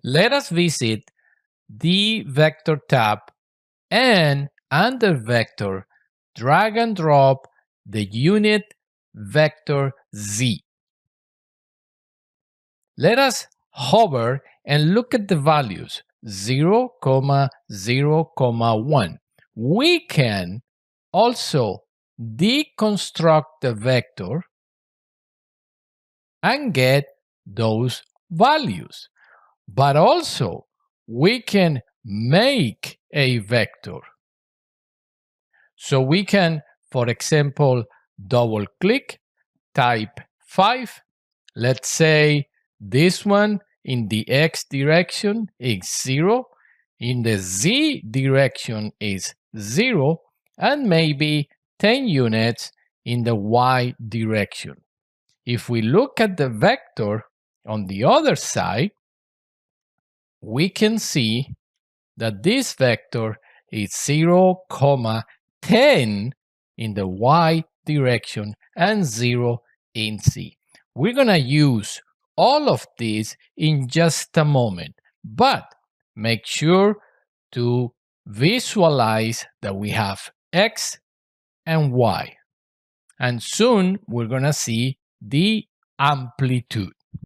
Let us visit the Vector tab and under Vector, drag and drop the unit vector z. Let us hover and look at the values 0, 0, 1. We can also deconstruct the vector and get those values. But also, we can make a vector. So we can, for example, double click, type 5. Let's say this one in the x direction is 0, in the z direction is 0, and maybe 10 units in the y direction. If we look at the vector on the other side, we can see that this vector is 0, 10 in the y direction and 0 in z. We're going to use all of these in just a moment, but make sure to visualize that we have x and y. And soon we're going to see the amplitude.